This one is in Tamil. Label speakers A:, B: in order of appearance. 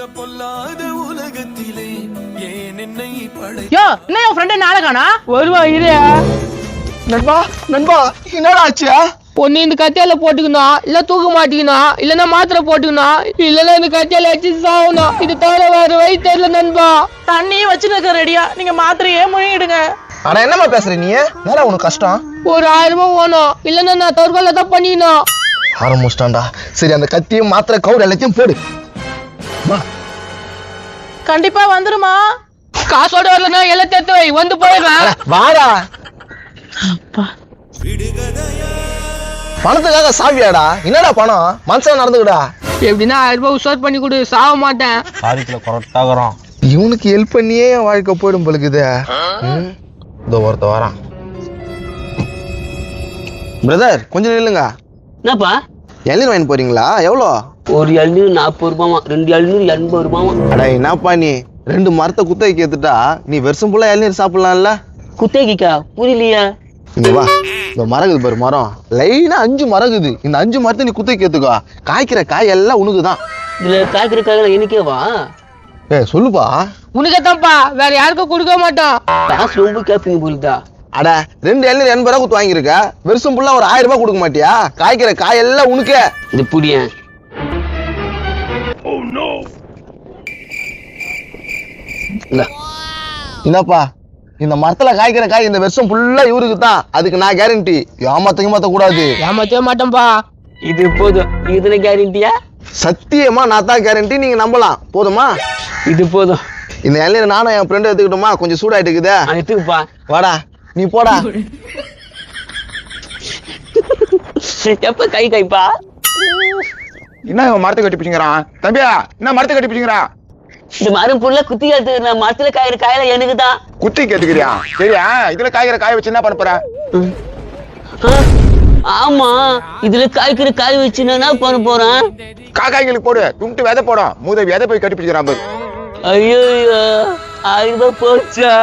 A: யோ என்ன என் ஃப்ரெண்ட் நாளகானா
B: வருவா இரு.
C: நண்பா நண்பா என்னடா ஆச்சு?
B: பொண்ணு இந்த கத்தியால போட்டுக்கணும், இல்ல தூக்க மாட்டிக்கணும், இல்லன்னா மாத்திரை போட்டுக்கணும், இல்லன்னா இந்த கத்தியால வச்சு சாகணும். இது தவிர வேற வழி தெரியல நண்பா.
A: தண்ணியும் வச்சுருக்க ரெடியா, நீங்க மாத்திரையே முழுங்கிடுங்க.
C: ஆனா என்னமா பேசுற நீ? என்னடா உனக்கு கஷ்டம்?
B: ஒரு 1000 ரூபாய் வேணும், இல்லன்னா நான் தற்கொலை தான் பண்ணிக்கணும்.
C: ஆரம்பிச்சிட்டான்டா. சரி அந்த கத்தியும் மாத்திரை கவுர் எல்லாத்தையும் போடு.
A: கண்டிப்பா வந்துருமா?
B: காசோட வரலன்னா எல்லாம் தேத்து வை, வந்து போயிடுறேன்.
C: வாடா. பணத்துக்காக சாவியாடா? என்னடா பணம்? மனசா நடந்துக்கடா.
B: எப்படின்னா 1000 ரூபாய் உஷார் பண்ணி கொடு, சாக மாட்டேன்.
D: சாரிக்குள்ள கரெக்டாகிறோம்.
C: இவனுக்கு ஹெல்ப் பண்ணியே என் வாழ்க்கை போயிடும் பழுக்குது. இதோ ஒருத்த வரான். பிரதர் கொஞ்சம் நில்லுங்க.
E: என்னப்பா?
C: இளநீர் வாங்கி போறீங்களா? எவ்வளோ?
E: ஒரு இளநீர் 40 ரூபாமா, 2 இளநீர் 80 ரூபாமா.
C: அடா என்னப்பா நீ 2 மரத்தை குத்தகைக்கு ஏத்துட்டா நீ வருஷம் ஃபுல்லா இளநீர் சாப்பிடலாம்ல.
E: குத்தகைக்கா? புரியலையா?
C: இங்க வா, இந்த மரகுது பாரு மரம், லைனா 5 மரகுது. இந்த 5 மரத்தை நீ குத்தகைக்கு ஏத்துக்கோ. காய்க்கிற காய் எல்லாம் உனக்குதான்.
E: இதுல காய்க்கிற காய்கள் எனக்கேவா?
C: சொல்லுப்பா.
B: உனக்கேத்தான்ப்பா, வேற யாருக்கும் கொடுக்க மாட்டோம்.
E: காசு ரொம்ப கேப்பீங்க போலிதா.
C: அட 2 இளநீர் 80 ரூபா குத்து வாங்கியிருக்க, வருஷம் ஃபுல்லா ஒரு 1000 ரூபாய் கொடுக்க மாட்டியா? காய்க்கிற காய் எல்லாம் உனக்கே.
E: இது புடியேன்.
C: என்னப்பா இந்த மரத்துல காய்க்கிற காய் இந்த வருஷம் ஃபுல்லா இவருக்கு தான். அதுக்கு நான் கேரண்டி. ஏமாத்த கூடாது.
B: ஏமாத்தவே மாட்டேன்பா.
E: இது போதும். இதுல கேரண்டியா?
C: சத்தியமா நான் தான் கேரண்டி, நீங்க நம்பலாம். போதுமா?
E: இது போதும்.
C: இந்த இளநீர் நானும் என் ஃப்ரெண்ட் எடுத்துக்கிட்டோமா? கொஞ்சம் சூடாயிட்டு இருக்குதே.
E: எடுத்துக்குப்பா.
C: வாடா நீ போடா.
E: எப்ப கை கைப்பா?
D: என்ன மரத்தை கட்டி பிடிங்கிறான் தம்பியா? என்ன மரத்தை கட்டி பிடிங்கிறான்?
E: இந்த மரம் ஃபுல்லா குத்தி எடுத்துக்கிறேன். மரத்துல காய்கிற காயில எனக்கு தான்.
D: குத்தி கேட்டுக்கிறியா? சரியா? இதுல காய்கிற காய வச்சு என்ன பண்ண போற?
E: ஆமா, இதுல காய்க்கிற காய் வச்சு நான் என்ன பண்ண போறேன்?
D: காக்காய்களுக்கு போடு, துண்டு விதை போடும். மூத விதை போய் கட்டி பிடிக்கிறான்.
E: ஐயோ 1000 ரூபாய் போச்சா?